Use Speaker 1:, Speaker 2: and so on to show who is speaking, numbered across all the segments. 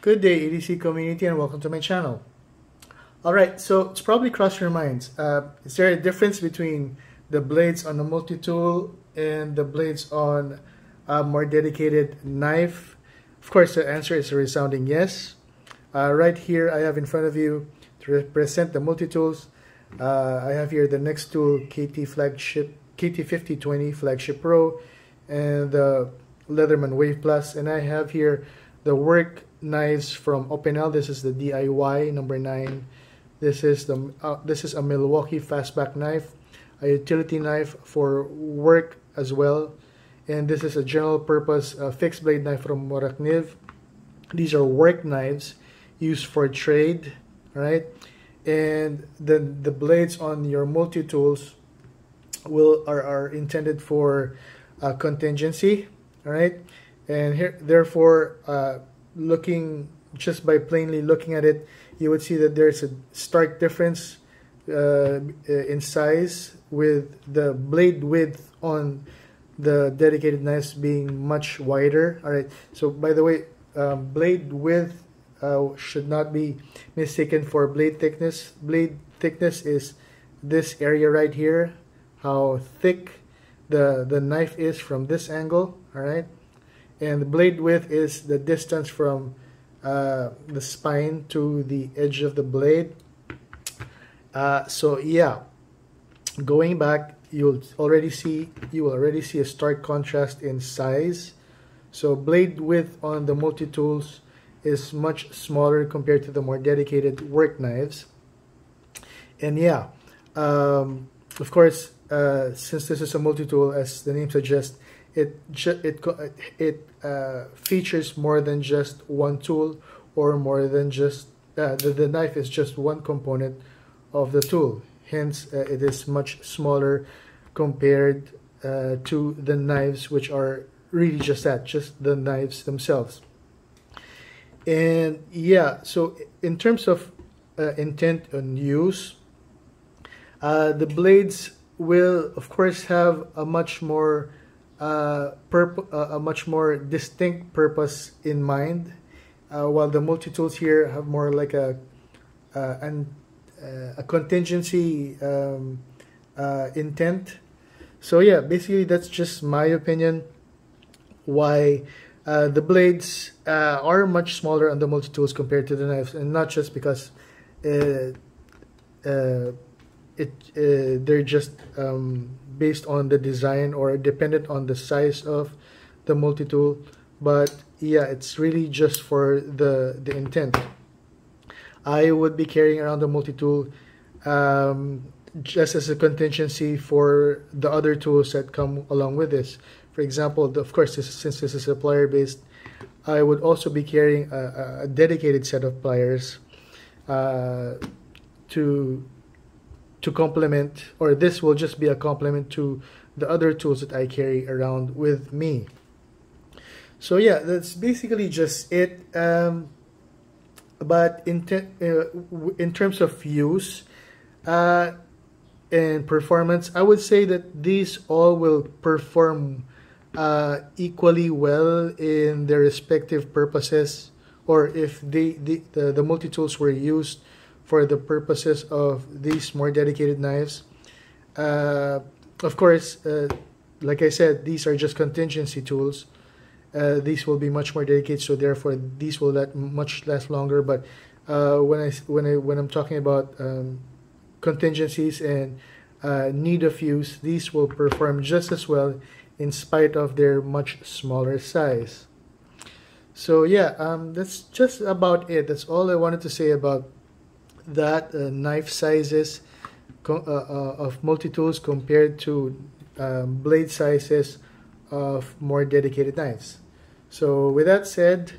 Speaker 1: Good day, EDC community, and welcome to my channel. Alright, so it's probably crossed your minds. Is there a difference between the blades on a multi-tool and the blades on a more dedicated knife? Of course, the answer is a resounding yes. Right here, I have in front of you to represent the multi-tools. I have here the Nextool KT5020 Flagship Pro and the Leatherman Wave Plus, and I have here the work knives from Opinel. This is the DIY number 9. This is a Milwaukee Fastback knife, a utility knife for work as well, and this is a general purpose fixed blade knife from Morakniv. These are work knives used for trade, right? And the blades on your multi-tools are intended for contingency, all right? And here, therefore, looking just by plainly looking at it, you would see that there's a stark difference in size, with the blade width on the dedicated knives being much wider. All right. So by the way, blade width should not be mistaken for blade thickness. Blade thickness is this area right here, how thick the knife is from this angle. All right. And the blade width is the distance from the spine to the edge of the blade. So yeah, going back, you will already see a stark contrast in size. So blade width on the multi-tools is much smaller compared to the more dedicated work knives. And yeah, of course, since this is a multi-tool, as the name suggests, it features more than just one tool, or more than just the knife is just one component of the tool. Hence, it is much smaller compared to the knives, which are really just that, just the knives themselves. And yeah, so in terms of intent and use, the blades will of course have a much more distinct purpose in mind, while the multi-tools here have more like a contingency intent. So yeah, basically that's just my opinion why the blades are much smaller on the multi-tools compared to the knives, and not just because they're just based on the design or dependent on the size of the multi-tool, but yeah, it's really just for the intent. I would be carrying around the multi-tool just as a contingency for the other tools that come along with this. For example, of course, since this is a plier based, I would also be carrying a dedicated set of pliers to complement, or this will just be a complement to the other tools that I carry around with me. So yeah, that's basically just it. But in terms of use and performance, I would say that these all will perform equally well in their respective purposes, or if the multi-tools were used for the purposes of these more dedicated knives. Of course, like I said, these are just contingency tools. These will be much more dedicated, so therefore these will last longer. But when I'm talking about contingencies and need of use, these will perform just as well in spite of their much smaller size. So yeah, that's just about it. That's all I wanted to say about that knife sizes of multi-tools compared to blade sizes of more dedicated knives. So with that said,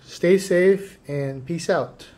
Speaker 1: stay safe and peace out.